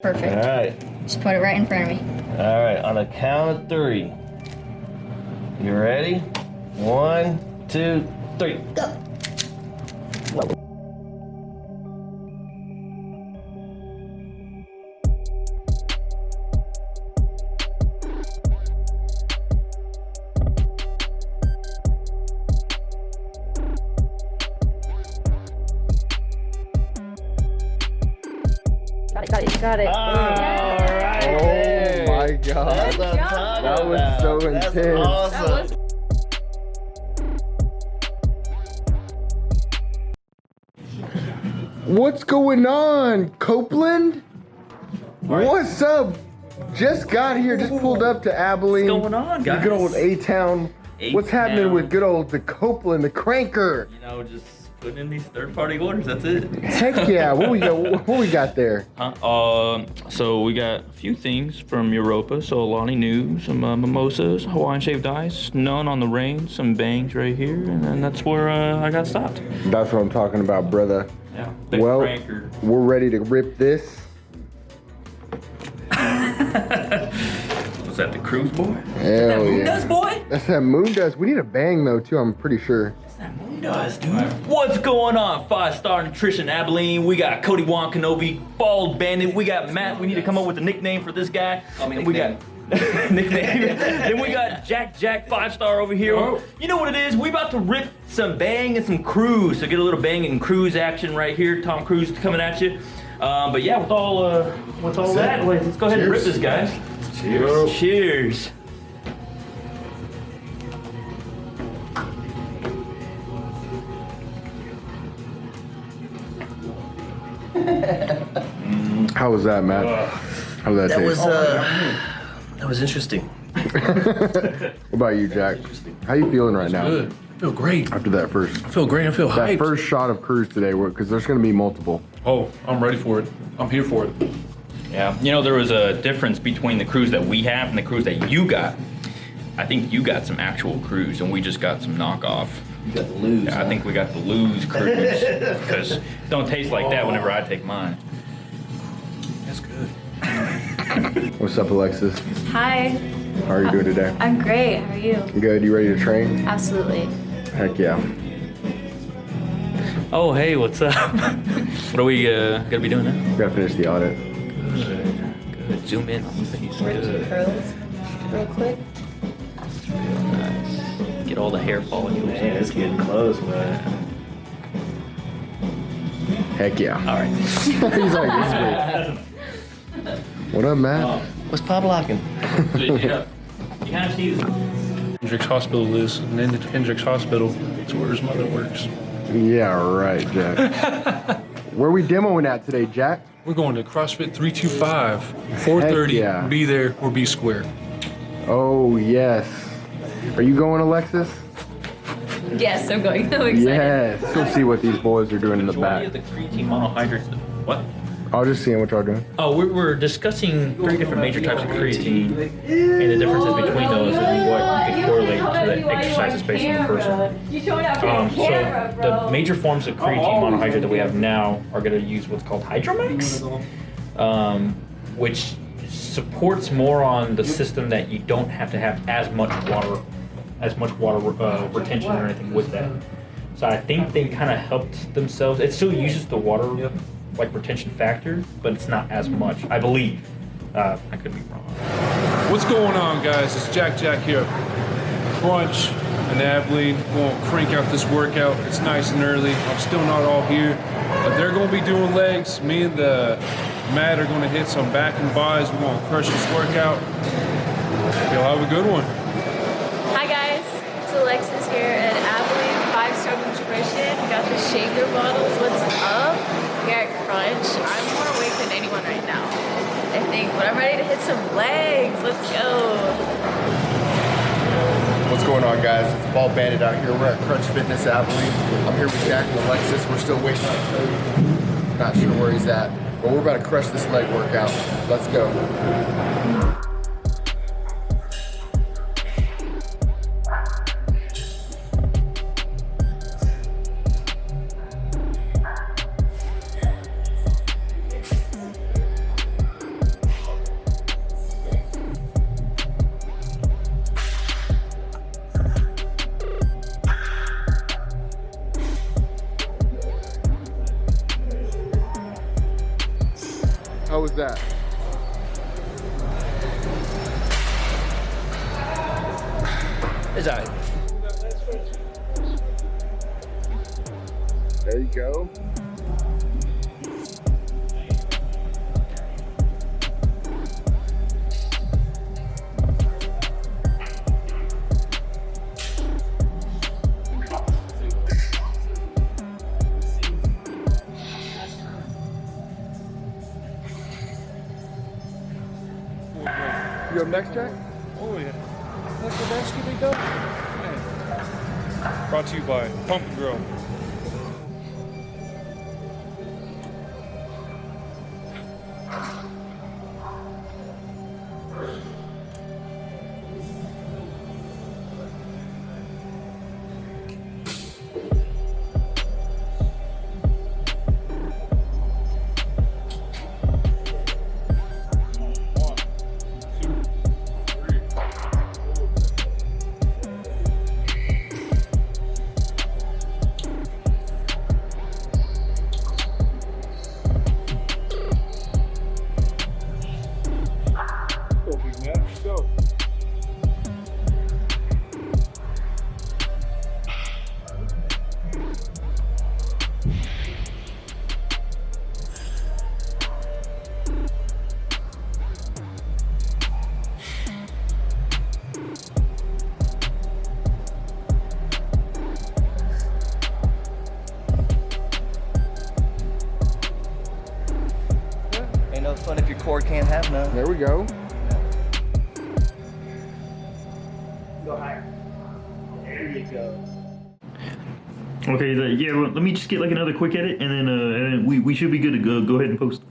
Perfect. All right. Just put it right in front of me. All right, on the count of 3. You ready? 1, 2, 3. Go. Got it. All right. Oh my God. That's what I'm talking That was about. so That's intense. awesome. What's going on, Copeland? What's up? Just got here, just pulled up to Abilene. What's going on, guys? The good old A-Town. What's happening with good old the Copeland, the cranker? You know, just putting in these third-party orders. That's it. Heck yeah! What we got there? So we got a few things from Europa. So Alani New, some mimosas, Hawaiian shaved ice, none on the rain, some bangs right here, and then that's where I got stopped. That's what I'm talking about, brother. Yeah. Big Well, cranker. we're ready to rip this. Was that the cruise boy? Hell Moon yeah! Dust boy? That's that moon dust. We need a bang though too. I'm pretty sure. That moon dust, dude. What's going on? 5-star nutrition, Abilene. We got Cody Wan Kenobi, Bald Bandit. We got Matt. We need to come up with a nickname for this guy. And we got nickname. Then we got Jack 5-star over here. Oh. You know what it is? We about to rip some bang and some cruise. So get a little bang and cruise action right here. Tom Cruise coming at you. But yeah, with all that, let's go ahead and rip this, guys. Cheers. Cheers. How was that, Matt? How did that taste? That was interesting. What about you, Jack? How you feeling right now? Good. I feel great. After that first I feel great. I feel that hyped. first shot of cruise today, because there's going to be multiple. Oh, I'm ready for it. I'm here for it. Yeah, you know, there was a difference between the cruise that we have and the cruise that you got. I think you got some actual cruise and we just got some knockoff. You got the lose. Yeah, I think we got the lose cruise because it don't taste like that whenever I take mine. That's good. What's up, Alexis? Hi. How are you doing today? I'm great. How are you? You good? You ready to train? Absolutely. Heck yeah. Oh, hey, what's up? What are we gonna be doing now? We gotta finish the audit. Good. Zoom in on the face. Good. Curls real quick. Nice. Get all the hair follicles. Man, it's getting close, man. Heck yeah. All right. He's like, this great. What up, Matt? What's pop locking? Yeah. You kind of see this. Hendricks Hospital is, and then Hendricks Hospital, it's where his mother works. Yeah, right, Jack. Where we demoing at today, Jack? We're going to CrossFit 325, 4:30. yeah. Be there or be square. Oh, yes. Are you going, Alexis? Yes, I'm going. I'm excited. Yes. Go see what these boys are doing in the Majority of back. the creatine monohydrates. What? I was just seeing what y'all doing. Oh, we're discussing 3 different major types of creatine and the differences between those and what you can correlate to the exercises based on the person. So the major forms of creatine monohydrate that we have now are going to use what's called Hydromax, which supports more on the system that you don't have to have as much water retention or anything with that. So I think they kind of helped themselves. It still uses the water like retention factor, but it's not as much, I believe. I could be wrong. What's going on, guys? It's Jack here. Crunch and Abilene. Going to crank out this workout. It's nice and early. I'm still not all here, but they're going to be doing legs. Me and the Matt are going to hit some back and buys. We're going to crush this workout. You'll have a good one. Hi guys, it's Alexis here at Abilene 5-star nutrition. We got the shaker bottles. What's up? Here at Crunch. I'm more awake than anyone right now, I think, but I'm ready to hit some legs. Let's go. What's going on, guys? It's Bald Bandit out here. We're at Crunch Fitness Abilene. I'm here with Jack and Alexis. We're still waiting on Cody. Not sure where he's at, but we're about to crush this leg workout. Let's go. How was that? It's all right. There you go. You up next, Jack? Oh yeah. Look at that Scooby Doo. Brought to you by Pump and Grill. Ain't no fun if your cord can't have none. There we go. Go higher. There you go. Okay, yeah, let me just get like another quick edit, and then we should be good to go ahead and post.